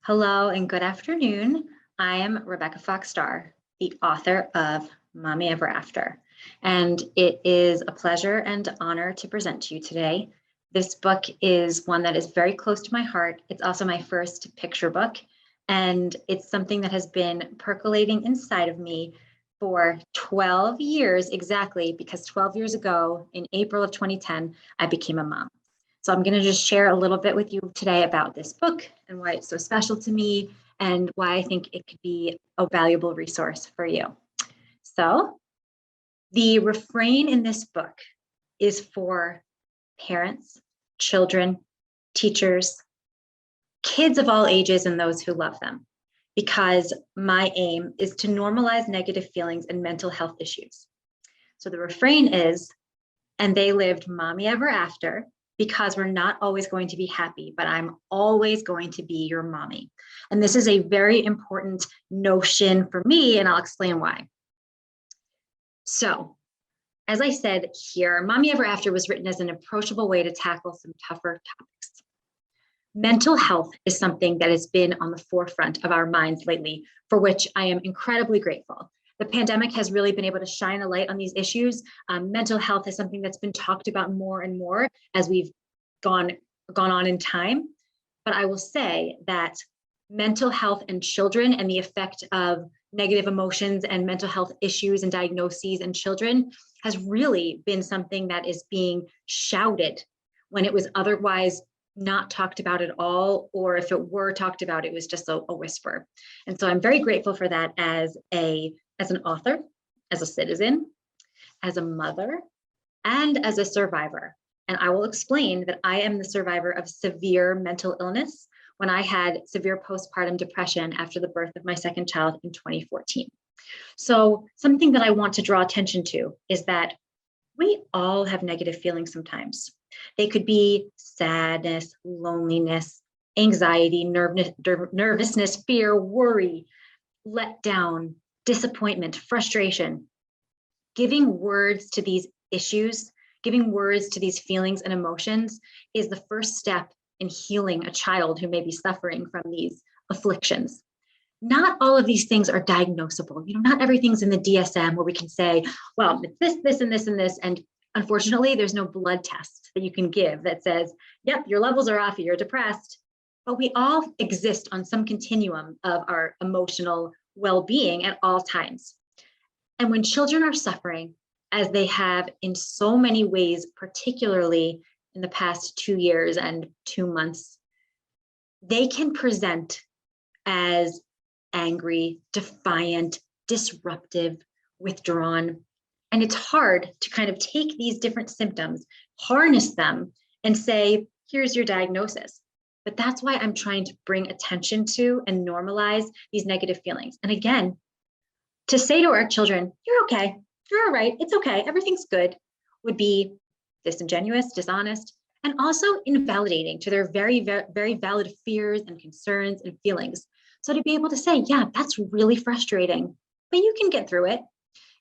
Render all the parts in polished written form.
Hello and good afternoon. I am Rebecca Fox Starr, the author of Mommy Ever After, and it is a pleasure and honor to present to you today. This book is one that is very close to my heart. It's also my first picture book, and it's something that has been percolating inside of me for 12 years exactly, because 12 years ago, in April of 2010, I became a mom. So I'm going to just share a little bit with you today about this book and why it's so special to me and why I think it could be a valuable resource for you. So the refrain in this book is for parents, children, teachers, kids of all ages, and those who love them, because my aim is to normalize negative feelings and mental health issues. So the refrain is, and they lived mommy ever after, because we're not always going to be happy, but I'm always going to be your mommy. And this is a very important notion for me, and I'll explain why. So, as I said here, Mommy Ever After was written as an approachable way to tackle some tougher topics. Mental health is something that has been on the forefront of our minds lately, for which I am incredibly grateful. The pandemic has really been able to shine a light on these issues. Mental health is something that's been talked about more and more as we've gone on in time. But I will say that mental health in children and the effect of negative emotions and mental health issues and diagnoses in children has really been something that is being shouted when it was otherwise not talked about at all, or if it were talked about, it was just a whisper. And so I'm very grateful for that as an author, as a citizen, as a mother, and as a survivor. And I will explain that I am the survivor of severe mental illness when I had severe postpartum depression after the birth of my second child in 2014. So something that I want to draw attention to is that we all have negative feelings sometimes. They could be sadness, loneliness, anxiety, nervousness, fear, worry, letdown, disappointment, frustration. Giving words to these issues, giving words to these feelings and emotions is the first step in healing a child who may be suffering from these afflictions. Not all of these things are diagnosable. Not everything's in the DSM where we can say, well, it's this, this, and this, and this. And unfortunately, there's no blood test that you can give that says, yep, your levels are off, you're depressed. But we all exist on some continuum of our emotional well-being at all times. And when children are suffering, as they have in so many ways, particularly in the past 2 years and 2 months, they can present as angry, defiant, disruptive, withdrawn. And it's hard to kind of take these different symptoms, harness them, and say, here's your diagnosis. But that's why I'm trying to bring attention to and normalize these negative feelings. And again, to say to our children, you're okay, you're all right, it's okay, everything's good, would be disingenuous, dishonest, and also invalidating to their very, very, very valid fears and concerns and feelings. So to be able to say, yeah, that's really frustrating, but you can get through it,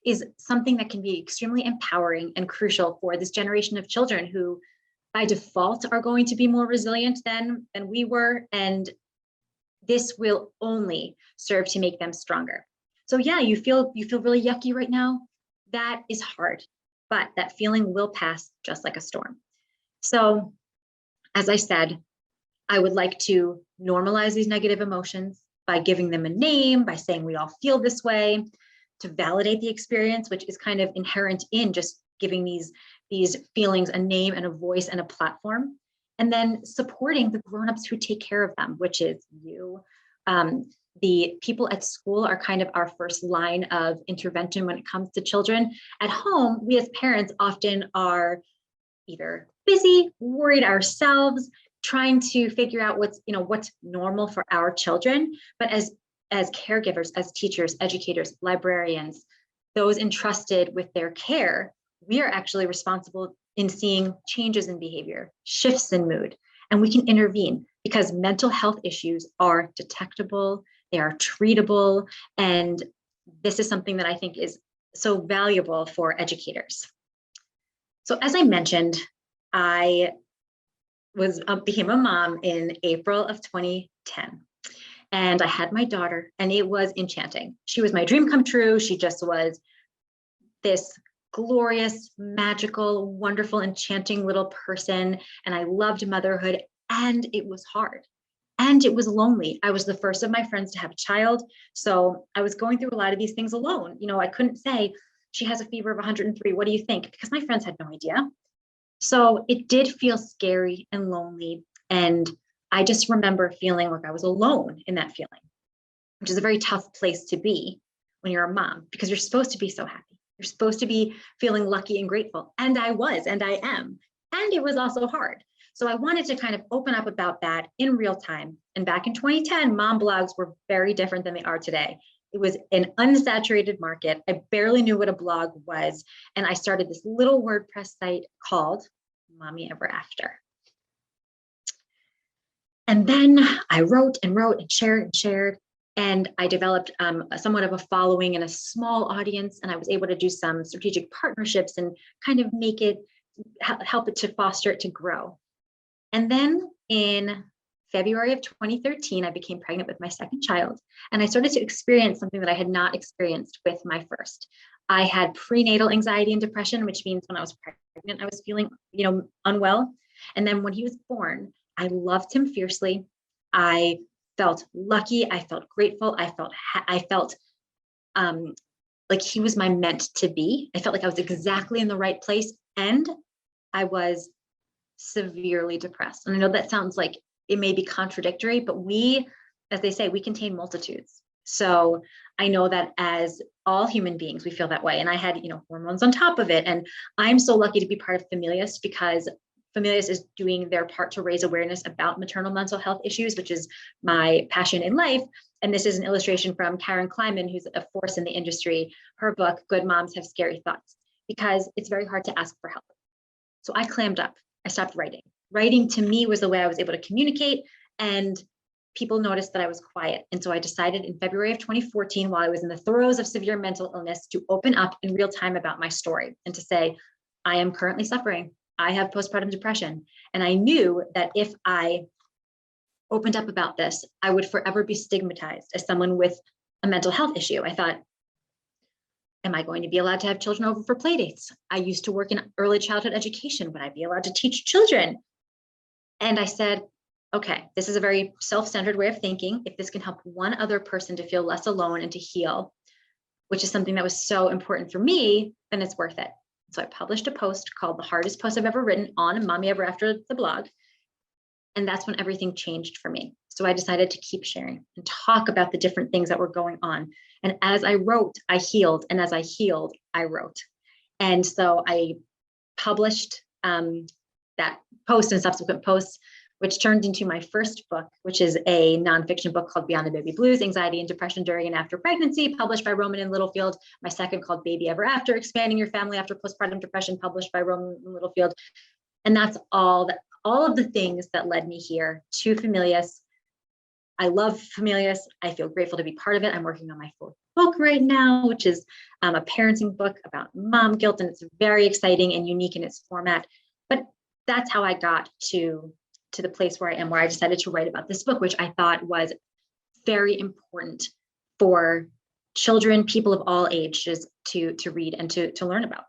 is something that can be extremely empowering and crucial for this generation of children who by default are going to be more resilient than we were. And this will only serve to make them stronger. So yeah, you feel really yucky right now. That is hard, but that feeling will pass just like a storm. So as I said, I would like to normalize these negative emotions by giving them a name, by saying we all feel this way, to validate the experience, which is kind of inherent in just giving these feelings a name and a voice and a platform, and then supporting the grownups who take care of them, which is you. The people at school are kind of our first line of intervention when it comes to children. At home, we as parents often are either busy, worried ourselves, trying to figure out what's normal for our children. But as caregivers, as teachers, educators, librarians, those entrusted with their care, we are actually responsible in seeing changes in behavior, shifts in mood, and we can intervene because mental health issues are detectable, they are treatable, and this is something that I think is so valuable for educators. So as I mentioned, I became a mom in April of 2010. and I had my daughter, and it was enchanting. She was my dream come true. She just was this glorious, magical, wonderful, enchanting little person. And I loved motherhood, and it was hard. And it was lonely. I was the first of my friends to have a child. So I was going through a lot of these things alone. I couldn't say, she has a fever of 103. What do you think? Because my friends had no idea. So it did feel scary and lonely. And I just remember feeling like I was alone in that feeling, which is a very tough place to be when you're a mom, because you're supposed to be so happy. You're supposed to be feeling lucky and grateful. And I was, and I am. And it was also hard. So I wanted to kind of open up about that in real time. And back in 2010, mom blogs were very different than they are today. It was an unsaturated market. I barely knew what a blog was. And I started this little WordPress site called Mommy Ever After. And then I wrote and wrote and shared. And I developed somewhat of a following and a small audience. And I was able to do some strategic partnerships and kind of make it, help it to foster it to grow. And then in February of 2013, I became pregnant with my second child. And I started to experience something that I had not experienced with my first. I had prenatal anxiety and depression, which means when I was pregnant, I was feeling, unwell. And then when he was born, I loved him fiercely. I felt lucky. I felt grateful. I felt like he was my meant to be. I felt like I was exactly in the right place. And I was severely depressed. And I know that sounds like it may be contradictory, but we, as they say, we contain multitudes. So I know that as all human beings, we feel that way. And I had, hormones on top of it. And I'm so lucky to be part of Familius, because Familius is doing their part to raise awareness about maternal mental health issues, which is my passion in life. And this is an illustration from Karen Kleiman, who's a force in the industry. Her book, Good Moms Have Scary Thoughts, because it's very hard to ask for help. So I clammed up. I stopped writing. Writing to me was the way I was able to communicate, and people noticed that I was quiet. And so I decided in February of 2014, while I was in the throes of severe mental illness, to open up in real time about my story and to say, I am currently suffering. I have postpartum depression. And I knew that if I opened up about this, I would forever be stigmatized as someone with a mental health issue. I thought, am I going to be allowed to have children over for play dates? I used to work in early childhood education. Would I be allowed to teach children? And I said, okay, this is a very self-centered way of thinking. If this can help one other person to feel less alone and to heal, which is something that was so important for me, then it's worth it. So I published a post called The Hardest Post I've Ever Written on Mommy Ever After, the blog. And that's when everything changed for me. So I decided to keep sharing and talk about the different things that were going on. And as I wrote, I healed. And as I healed, I wrote. And so I published that post and subsequent posts, which turned into my first book, which is a nonfiction book called Beyond the Baby Blues, Anxiety and Depression During and After Pregnancy, published by Rowman and Littlefield. My second called Baby Ever After, Expanding Your Family After Postpartum Depression, published by Rowman and Littlefield. And that's all of the things that led me here to Familius. I love Familius. I feel grateful to be part of it. I'm working on my fourth book right now, which is a parenting book about mom guilt, and it's very exciting and unique in its format. But that's how I got to the place where I am, where I decided to write about this book, which I thought was very important for children, people of all ages to read and to learn about.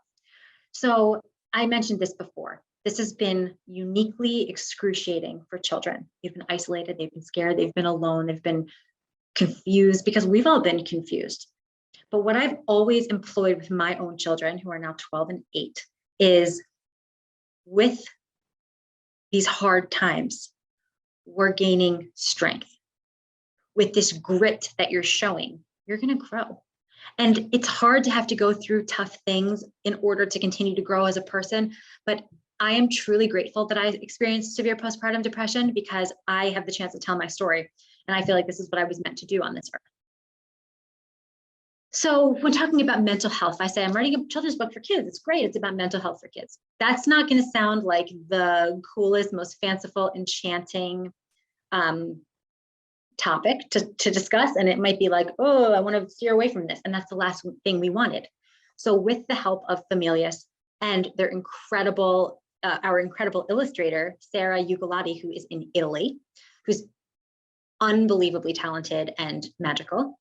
So I mentioned this before. This has been uniquely excruciating for children. They've been isolated, they've been scared, they've been alone, they've been confused, because we've all been confused. But what I've always employed with my own children, who are now 12 and 8, is with these hard times, we're gaining strength. With this grit that you're showing, you're going to grow. And it's hard to have to go through tough things in order to continue to grow as a person. But I am truly grateful that I experienced severe postpartum depression, because I have the chance to tell my story. And I feel like this is what I was meant to do on this earth. So when talking about mental health, I say I'm writing a children's book for kids. It's great. It's about mental health for kids. That's not going to sound like the coolest, most fanciful, enchanting topic to discuss. And it might be like, oh, I want to steer away from this. And that's the last thing we wanted. So with the help of Familius and their incredible, our incredible illustrator, Sarah Ugolati, who is in Italy, who's unbelievably talented and magical.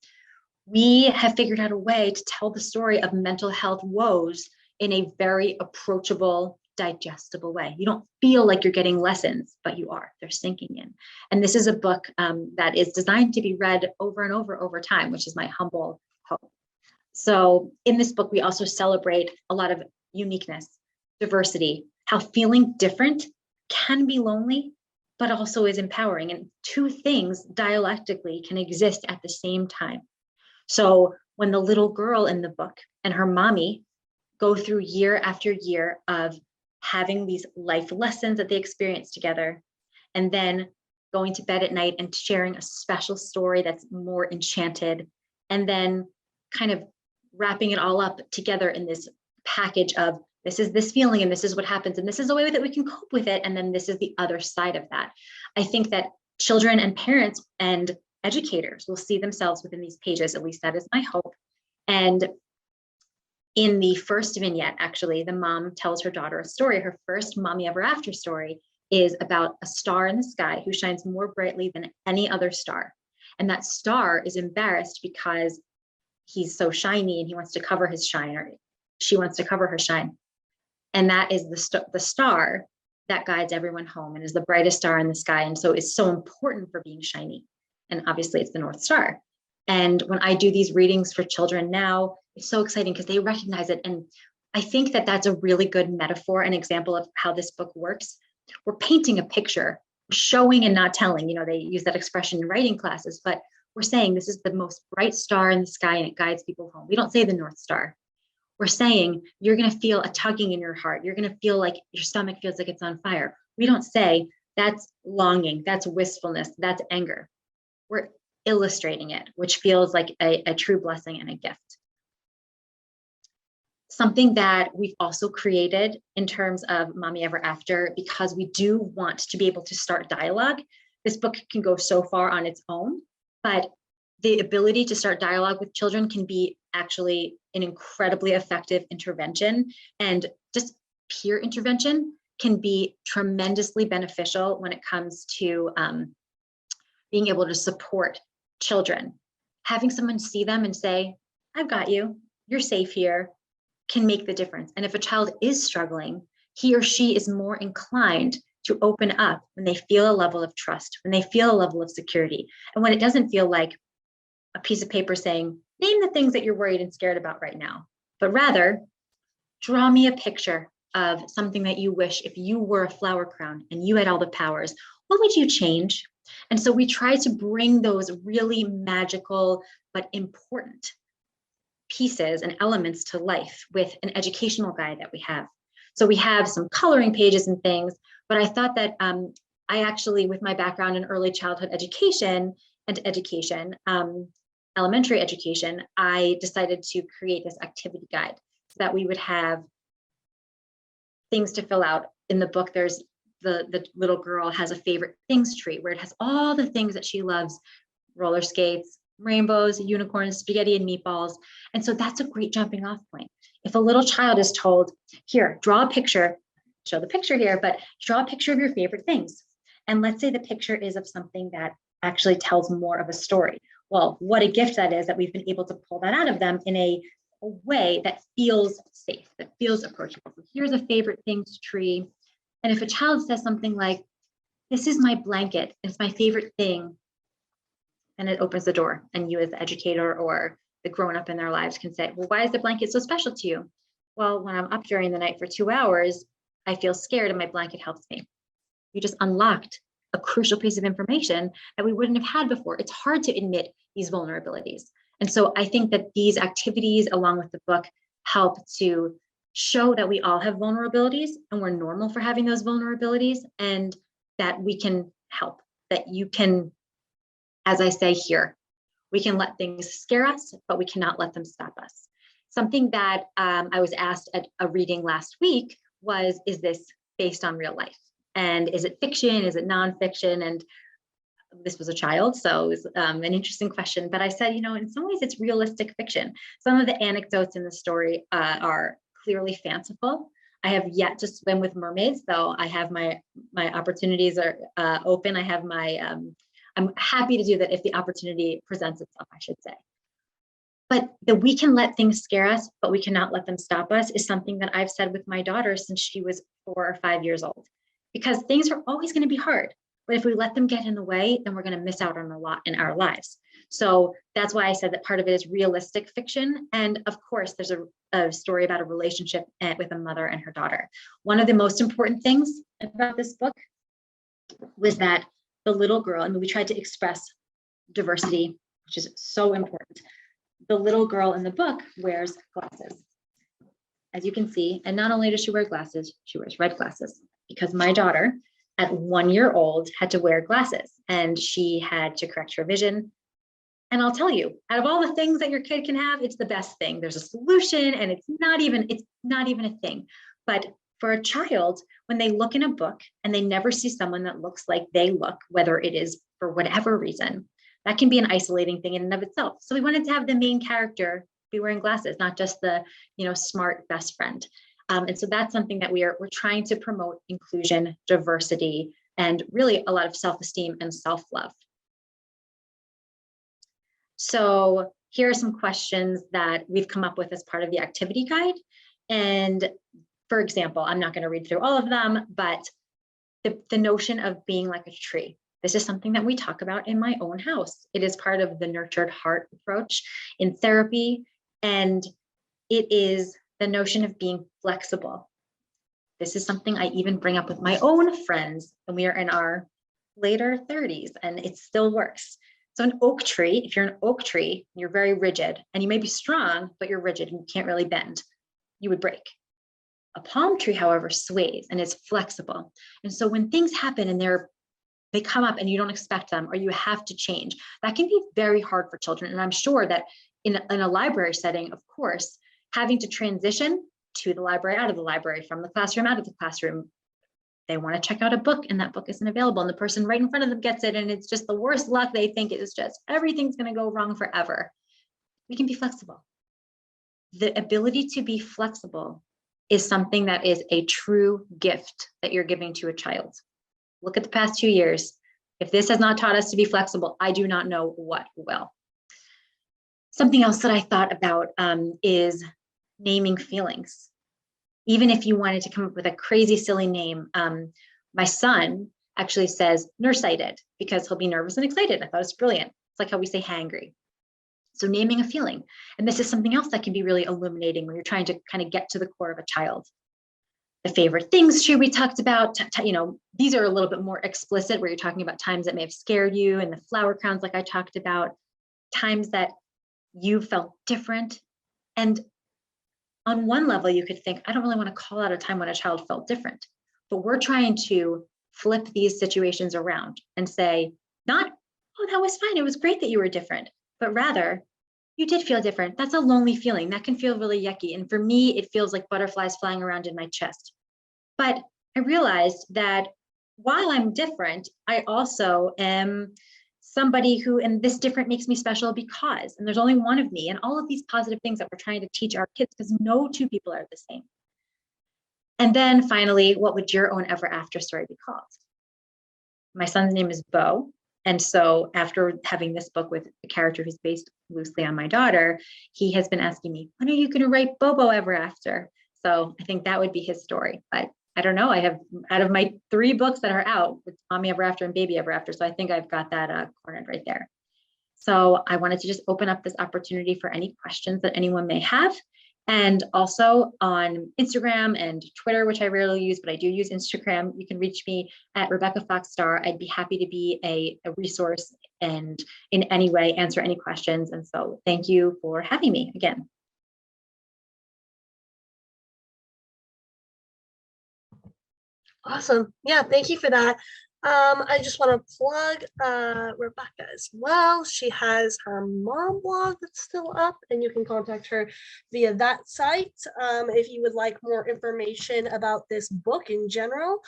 We have figured out a way to tell the story of mental health woes in a very approachable, digestible way. You don't feel like you're getting lessons, but you are. They're sinking in. And this is a book that is designed to be read over and over time, which is my humble hope. So in this book, we also celebrate a lot of uniqueness, diversity, how feeling different can be lonely, but also is empowering. And two things dialectically can exist at the same time. So when the little girl in the book and her mommy go through year after year of having these life lessons that they experience together, and then going to bed at night and sharing a special story that's more enchanted, and then kind of wrapping it all up together in this package of this is this feeling and this is what happens and this is the way that we can cope with it, and then this is the other side of that. I think that children and parents and educators will see themselves within these pages. At least that is my hope. And in the first vignette, actually, the mom tells her daughter a story. Her first Mommy Ever After story is about a star in the sky who shines more brightly than any other star. And that star is embarrassed because he's so shiny and he wants to cover his shine, or she wants to cover her shine. And that is the star that guides everyone home and is the brightest star in the sky. And so it's so important for being shiny. And obviously it's the North Star. And when I do these readings for children now, it's so exciting because they recognize it. And I think that that's a really good metaphor, an example of how this book works. We're painting a picture, showing and not telling. You know, they use that expression in writing classes, but we're saying this is the most bright star in the sky and it guides people home. We don't say the North Star. We're saying you're going to feel a tugging in your heart. You're going to feel like your stomach feels like it's on fire. We don't say that's longing, that's wistfulness, that's anger. We're illustrating it, which feels like a true blessing and a gift. Something that we've also created in terms of Mommy Ever After, because we do want to be able to start dialogue. This book can go so far on its own, but the ability to start dialogue with children can be actually an incredibly effective intervention, and just peer intervention can be tremendously beneficial when it comes to being able to support children. Having someone see them and say, I've got you, you're safe here, can make the difference. And if a child is struggling, he or she is more inclined to open up when they feel a level of trust, when they feel a level of security, and when it doesn't feel like a piece of paper saying, name the things that you're worried and scared about right now, but rather draw me a picture of something that you wish, if you were a flower crown and you had all the powers, what would you change? And so we try to bring those really magical but important pieces and elements to life with an educational guide that we have. So we have some coloring pages and things, but I thought that I actually, with my background in early childhood education and elementary education, I decided to create this activity guide so that we would have things to fill out. In the book, there's the little girl has a favorite things tree where it has all the things that she loves: roller skates, rainbows, unicorns, spaghetti and meatballs. And so that's a great jumping off point. If a little child is told, here, draw a picture, show the picture here, but draw a picture of your favorite things. And let's say the picture is of something that actually tells more of a story. Well, what a gift that is that we've been able to pull that out of them in a way that feels safe, that feels approachable. So here's a favorite things tree. And if a child says something like, this is my blanket, it's my favorite thing, and it opens the door, and you as the educator or the grown-up in their lives can say, well, why is the blanket so special to you? Well, when I'm up during the night for 2 hours, I feel scared and my blanket helps me. You just unlocked a crucial piece of information that we wouldn't have had before. It's hard to admit these vulnerabilities. And so I think that these activities, along with the book, help to show that we all have vulnerabilities and we're normal for having those vulnerabilities, and that we can help, that you can, as I say here, we can let things scare us, but we cannot let them stop us. Something that I was asked at a reading last week was, is this based on real life? And is it fiction? Is it nonfiction? And this was a child, so it was an interesting question. But I said, you know, in some ways it's realistic fiction. Some of the anecdotes in the story are clearly fanciful. I have yet to swim with mermaids, though I have my opportunities are open. I have my I'm happy to do that if the opportunity presents itself, I should say. But that we can let things scare us, but we cannot let them stop us is something that I've said with my daughter since she was 4 or 5 years old, because things are always going to be hard. But if we let them get in the way, then we're going to miss out on a lot in our lives. So that's why I said that part of it is realistic fiction. And of course, there's a story about a relationship with a mother and her daughter. One of the most important things about this book was that the little girl, and we tried to express diversity, which is so important. The little girl in the book wears glasses, as you can see. And not only does she wear glasses, she wears red glasses, because my daughter at 1 year old had to wear glasses and she had to correct her vision. And I'll tell you, out of all the things that your kid can have, it's the best thing. There's a solution and it's not even a thing. But for a child, when they look in a book and they never see someone that looks like they look, whether it is for whatever reason, that can be an isolating thing in and of itself. So we wanted to have the main character be wearing glasses, not just the, smart best friend. And so that's something that we're trying to promote: inclusion, diversity, and really a lot of self-esteem and self-love. So here are some questions that we've come up with as part of the activity guide. And for example, I'm not going to read through all of them, but the notion of being like a tree. This is something that we talk about in my own house. It is part of the nurtured heart approach in therapy. And it is the notion of being flexible. This is something I even bring up with my own friends, and we are in our later 30s, and it still works. So an oak tree, if you're an oak tree, you're very rigid, and you may be strong, but you're rigid and you can't really bend. You would break. A palm tree, however, sways and is flexible. And so when things happen and they come up and you don't expect them, or you have to change, that can be very hard for children. And I'm sure that in a library setting, of course, having to transition to the library, out of the library, from the classroom, out of the classroom, they want to check out a book and that book isn't available, and the person right in front of them gets it, and it's just the worst luck. They think it is just everything's going to go wrong forever. We can be flexible. The ability to be flexible is something that is a true gift that you're giving to a child. Look at the past 2 years. If this has not taught us to be flexible, I do not know what will. Something else that I thought about is naming feelings. Even if you wanted to come up with a crazy, silly name, my son actually says nearsighted because he'll be nervous and excited. I thought it's brilliant. It's like how we say hangry. So naming a feeling. And this is something else that can be really illuminating when you're trying to kind of get to the core of a child. The favorite things tree we talked about, these are a little bit more explicit, where you're talking about times that may have scared you, and the flower crowns, like I talked about, times that you felt different. And on one level, you could think, I don't really want to call out a time when a child felt different, but we're trying to flip these situations around and say, not, oh, that was fine, it was great that you were different, but rather, you did feel different. That's a lonely feeling. That can feel really yucky. And for me, it feels like butterflies flying around in my chest. But I realized that while I'm different, I also am somebody who, and this different makes me special because, and there's only one of me, and all of these positive things that we're trying to teach our kids, because no two people are the same. And then finally, what would your own ever after story be called? My son's name is Bo. And so after having this book with a character who's based loosely on my daughter, he has been asking me, when are you going to write Bobo ever after? So I think that would be his story. But I don't know. I have, out of my 3 books that are out, it's Mommy Ever After and Baby Ever After. So I think I've got that cornered right there. So I wanted to just open up this opportunity for any questions that anyone may have. And also on Instagram and Twitter, which I rarely use, but I do use Instagram, you can reach me at Rebecca Fox Starr. I'd be happy to be a resource and in any way answer any questions. And so thank you for having me again. Awesome. Yeah, thank you for that. I just want to plug Rebecca as well. She has her mom blog that's still up, and you can contact her via that site. If you would like more information about this book in general,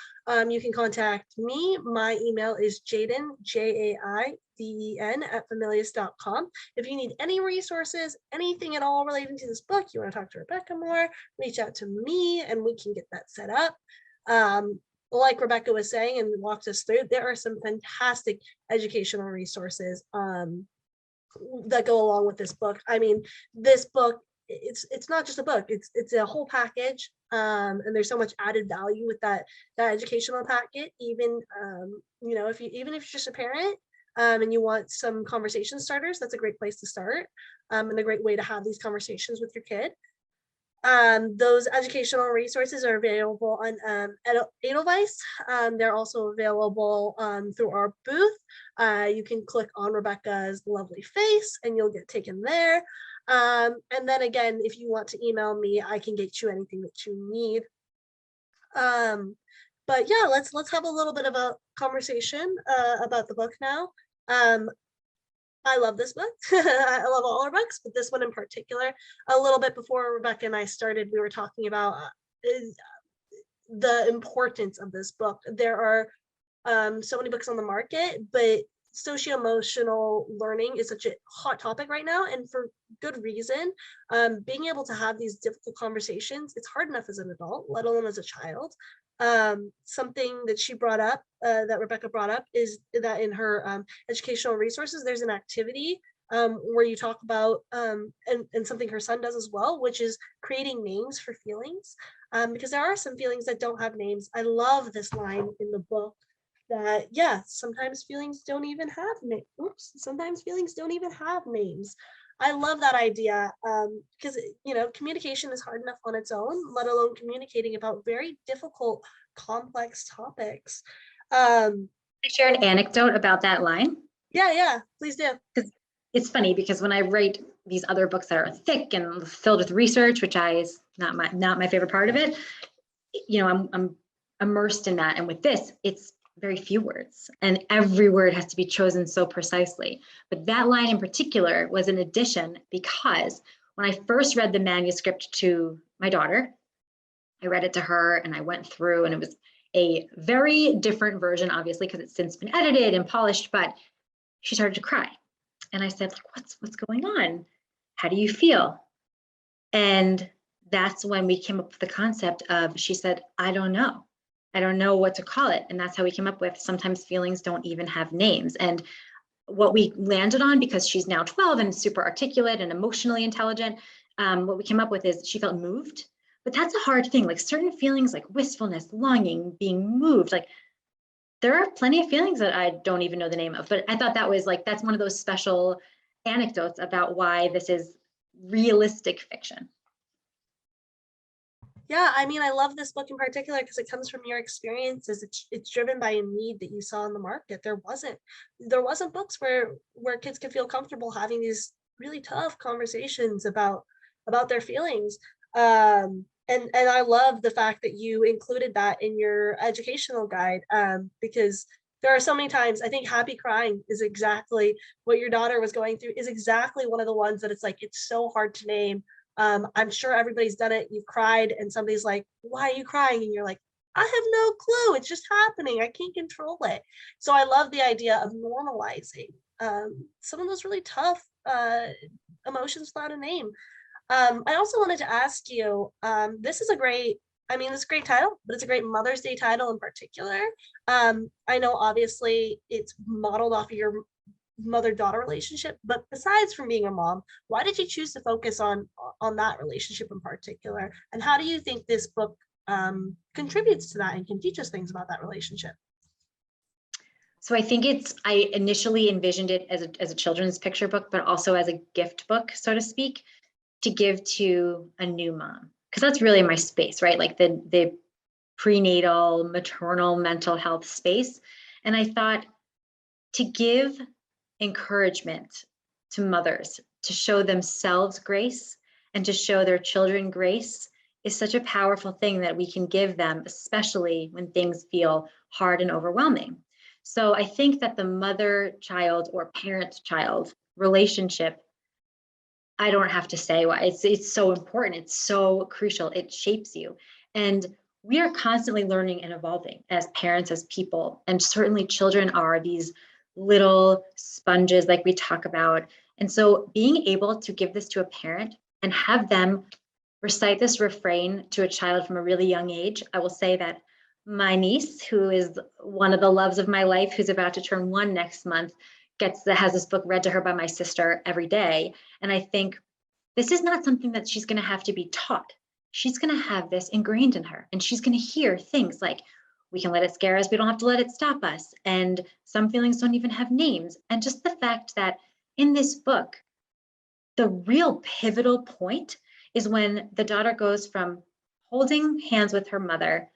you can contact me. My email is Jaiden, Jaiden @familius.com. If you need any resources, anything at all relating to this book, you want to talk to Rebecca more, reach out to me and we can get that set up. like Rebecca was saying and walked us through, there are some fantastic educational resources that go along with this book. I mean, this book, it's not just a book, it's a whole package. And there's so much added value with that educational packet. Even if you're just a parent, and you want some conversation starters, that's a great place to start, and a great way to have these conversations with your kid. Those educational resources are available on Edelweiss. They're also available through our booth. You can click on Rebecca's lovely face and you'll get taken there. And then again, if you want to email me, I can get you anything that you need. But yeah, let's have a little bit of a conversation about the book now. I love this book. I love all our books, but this one in particular. A little bit before Rebecca and I started, we were talking about the importance of this book. There are so many books on the market, but socio-emotional learning is such a hot topic right now, and for good reason. Being able to have these difficult conversations, it's hard enough as an adult, let alone as a child. Something that she brought up, that Rebecca brought up, is that in her educational resources, there's an activity where you talk about, and something her son does as well, which is creating names for feelings, because there are some feelings that don't have names. I love this line in the book that, yeah, sometimes feelings don't even have names. Sometimes feelings don't even have names. I love that idea, because communication is hard enough on its own, let alone communicating about very difficult, complex topics. Share an anecdote about that line? Yeah, please do. Because it's funny, because when I write these other books that are thick and filled with research, which is not my favorite part of it, I'm immersed in that. And with this, it's very few words, and every word has to be chosen so precisely. But that line in particular was an addition, because when I first read the manuscript to my daughter, I read it to her and I went through, and it was a very different version, obviously, because it's since been edited and polished, but she started to cry. And I said, what's going on? How do you feel? And that's when we came up with the concept of, she said, I don't know what to call it. And that's how we came up with, sometimes feelings don't even have names. And what we landed on, because she's now 12 and super articulate and emotionally intelligent, what we came up with is she felt moved. But that's a hard thing. Like certain feelings like wistfulness, longing, being moved, like there are plenty of feelings that I don't even know the name of. But I thought that was that's one of those special anecdotes about why this is realistic fiction. Yeah, I mean, I love this book in particular because it comes from your experiences. It's driven by a need that you saw in the market. There wasn't books where kids could feel comfortable having these really tough conversations about their feelings. And I love the fact that you included that in your educational guide, because there are so many times, I think happy crying is exactly what your daughter was going through, is exactly one of the ones that it's so hard to name. I'm sure everybody's done it. You've cried and somebody's like, why are you crying? And you're like, I have no clue. It's just happening. I can't control it. So I love the idea of normalizing some of those really tough emotions without a name. I also wanted to ask you, this is a great title, but it's a great Mother's Day title in particular. I know obviously it's modeled off of your mother-daughter relationship, but besides from being a mom, why did you choose to focus on that relationship in particular, and how do you think this book contributes to that and can teach us things about that relationship? So I think I initially envisioned it as a children's picture book, but also as a gift book, so to speak, to give to a new mom, because that's really my space, right? Like the prenatal, maternal, mental health space. And I thought, to give encouragement to mothers to show themselves grace and to show their children grace is such a powerful thing that we can give them, especially when things feel hard and overwhelming. So I think that the mother-child or parent-child relationship, I don't have to say why, it's so important, it's so crucial, it shapes you. And we are constantly learning and evolving as parents, as people, and certainly children are these little sponges like we talk about. And so being able to give this to a parent and have them recite this refrain to a child from a really young age, I will say that My niece, who is one of the loves of my life, who's about to turn 1 next month, has this book read to her by my sister every day. And I think this is not something that she's going to have to be taught. She's going to have this ingrained in her, and she's going to hear things like, we can let it scare us, we don't have to let it stop us. And some feelings don't even have names. And just the fact that in this book, the real pivotal point is when the daughter goes from holding hands with her mother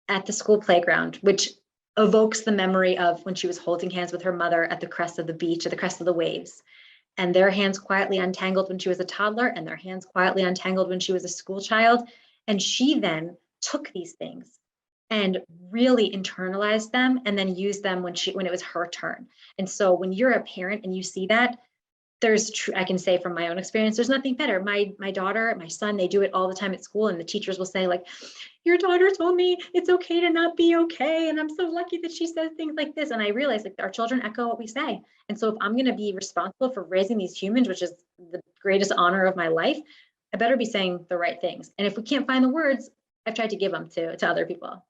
at the school playground, which evokes the memory of when she was holding hands with her mother at the crest of the beach, at the crest of the waves, and their hands quietly untangled when she was a toddler, and their hands quietly untangled when she was a school child. And she then took these things and really internalized them and then used them when it was her turn. And so when you're a parent and you see that, I can say from my own experience, there's nothing better. My daughter, my son, they do it all the time at school, and the teachers will say, like, your daughter told me it's okay to not be okay, and I'm so lucky that she says things like this. And I realize, like, our children echo what we say. And so if I'm going to be responsible for raising these humans, which is the greatest honor of my life, I better be saying the right things. And if we can't find the words, I've tried to give them to other people.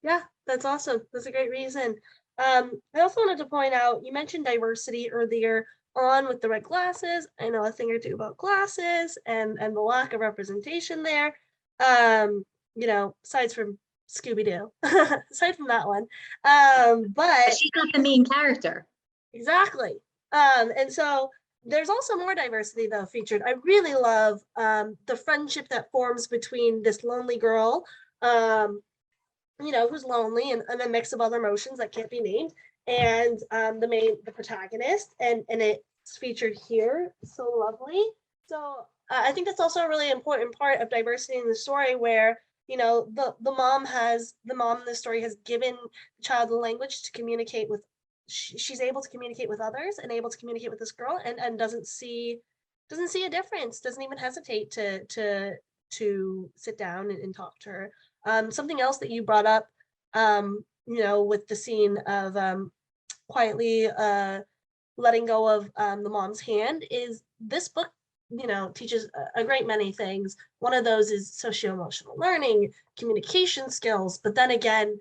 Yeah, that's awesome. That's a great reason. I also wanted to point out, you mentioned diversity earlier on with the red glasses. I know a thing or two about glasses and the lack of representation there. Aside from Scooby-Doo, aside from that one. But But she's not the main character. exactly. And so there's also more diversity though featured. I really love the friendship that forms between this lonely girl, who's lonely and a mix of other emotions that can't be named, and the protagonist, and it's featured here so lovely. So I think that's also a really important part of diversity in the story, where the mom in the story has given the child the language to communicate with. She's able to communicate with others and able to communicate with this girl, and doesn't see a difference, doesn't even hesitate to sit down and talk to her. Something else that you brought up, with the scene of quietly letting go of the mom's hand, is this book, teaches a great many things. One of those is socio-emotional learning, communication skills, but then again,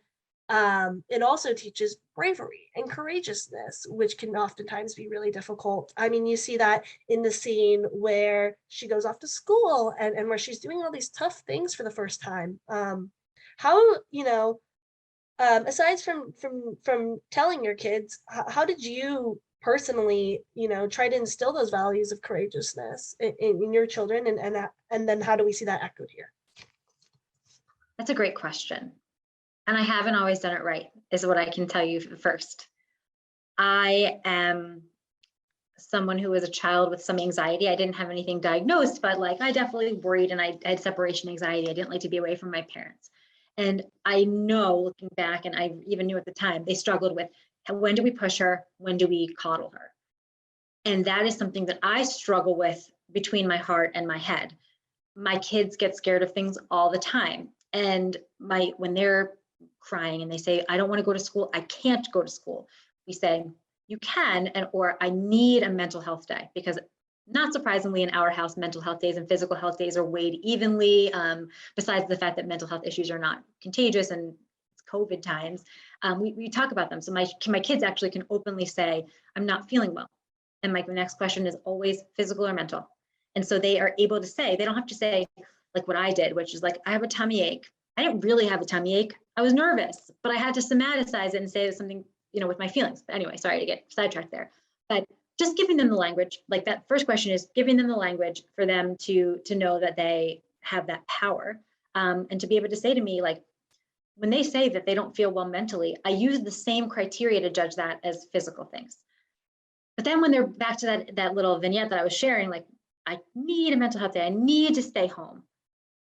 it also teaches bravery and courageousness, which can oftentimes be really difficult. I mean, you see that in the scene where she goes off to school and where she's doing all these tough things for the first time. How, aside from telling your kids, how did you personally, try to instill those values of courageousness in your children, and then how do we see that echoed here? That's a great question. And I haven't always done it right, is what I can tell you first. I am someone who was a child with some anxiety. I didn't have anything diagnosed, but like I definitely worried, and I had separation anxiety. I didn't like to be away from my parents. And I know, looking back, and I even knew at the time, they struggled with, when do we push her? When do we coddle her? And that is something that I struggle with between my heart and my head. My kids get scared of things all the time. And when they're crying and they say, I don't want to go to school, I can't go to school, we say, you can, or I need a mental health day, because not surprisingly in our house, mental health days and physical health days are weighed evenly, besides the fact that mental health issues are not contagious and it's COVID times. We talk about them. So my kids actually can openly say, I'm not feeling well. And my next question is always physical or mental. And so they are able to say, they don't have to say like what I did, which is like, I have a tummy ache. I didn't really have a tummy ache. I was nervous, but I had to somaticize it and say something, with my feelings. But anyway, sorry to get sidetracked there. But just giving them the language, like that first question is giving them the language for them to know that they have that power, and to be able to say to me, like, when they say that they don't feel well mentally, I use the same criteria to judge that as physical things. But then when they're back to that little vignette that I was sharing, like, I need a mental health day, I need to stay home,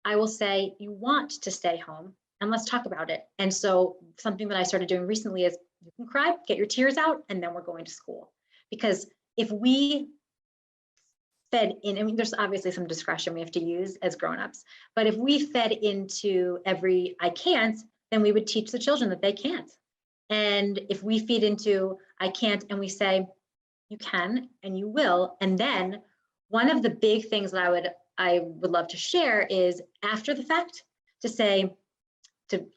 I will say, you want to stay home, and let's talk about it. And so something that I started doing recently is, you can cry, get your tears out, and then we're going to school. Because if we fed in, I mean, there's obviously some discretion we have to use as grownups, but if we fed into every I can't, then we would teach the children that they can't. And if we feed into I can't and we say, you can and you will, and then one of the big things that I would I would love to share is after the fact to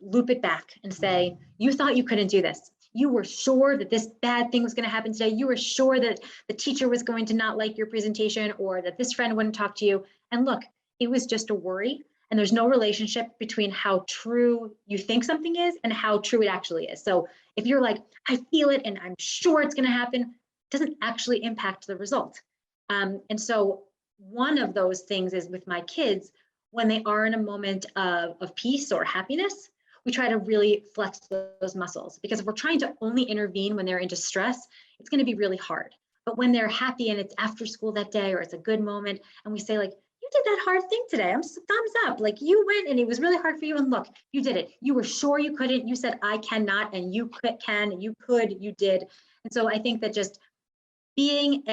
loop it back and say, you thought you couldn't do this. You were sure that this bad thing was going to happen today. You were sure that the teacher was going to not like your presentation or that this friend wouldn't talk to you. And look, it was just a worry. And there's no relationship between how true you think something is and how true it actually is. So if you're like, I feel it and I'm sure it's going to happen, it doesn't actually impact the result. And so one of those things is with my kids, when they are in a moment of peace or happiness, we try to really flex those muscles, because if we're trying to only intervene when they're in distress, it's going to be really hard. But when they're happy and it's after school that day or it's a good moment, and we say like, you did that hard thing today, I'm thumbs up, like you went and it was really hard for you, and look, you did it. You were sure you couldn't, you said I cannot, and you can, you could, you did. And so I think that just being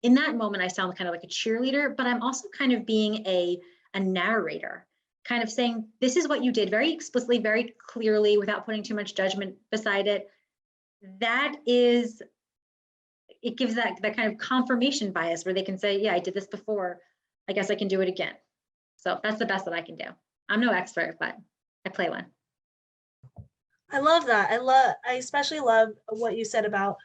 in that moment, I sound kind of like a cheerleader, but I'm also kind of being a narrator, kind of saying, this is what you did very explicitly, very clearly, without putting too much judgment beside it. That is, it gives that kind of confirmation bias where they can say, yeah, I did this before, I guess I can do it again. So that's the best that I can do. I'm no expert, but I play one. I love that. I especially love what you said about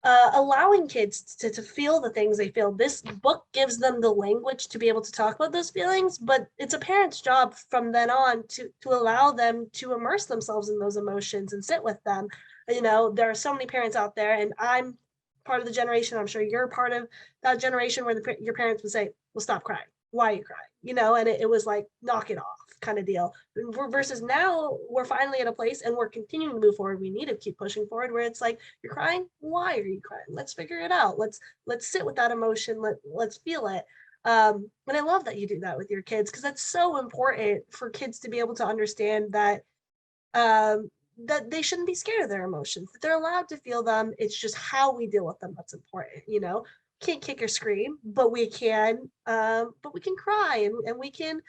allowing kids to feel the things they feel. This book gives them the language to be able to talk about those feelings, but it's a parent's job from then on to allow them to immerse themselves in those emotions and sit with them. You know, there are so many parents out there, and I'm part of the generation, I'm sure you're part of that generation, where your parents would say, well, stop crying. Why are you crying? You know, and it was like, knock it off kind of deal. Versus now, we're finally at a place and we're continuing to move forward. We need to keep pushing forward, where it's like, you're crying. Why are you crying? Let's figure it out. Let's sit with that emotion. Let's feel it. And I love that you do that with your kids, because that's so important for kids to be able to understand that that they shouldn't be scared of their emotions, that they're allowed to feel them. It's just how we deal with them that's important. You know, can't kick or scream, but we can cry, and we can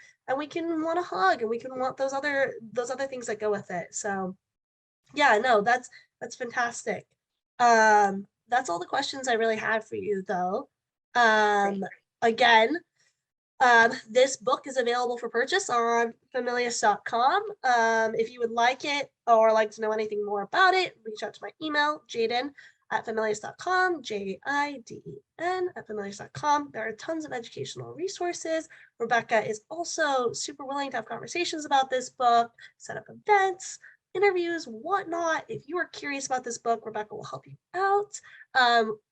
want to hug, and we can want those other things that go with it. So yeah, no, that's fantastic. That's all the questions I really had for you, though. Again, this book is available for purchase on familius.com. If you would like it or like to know anything more about it, reach out to my email, jaden@familius.com, JIDEN@familius.com. There are tons of educational resources. Rebecca is also super willing to have conversations about this book, set up events, interviews, whatnot. If you are curious about this book, Rebecca will help you out.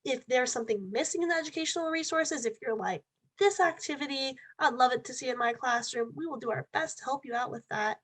If there's something missing in the educational resources, if you're like, this activity, I'd love it to see in my classroom, we will do our best to help you out with that.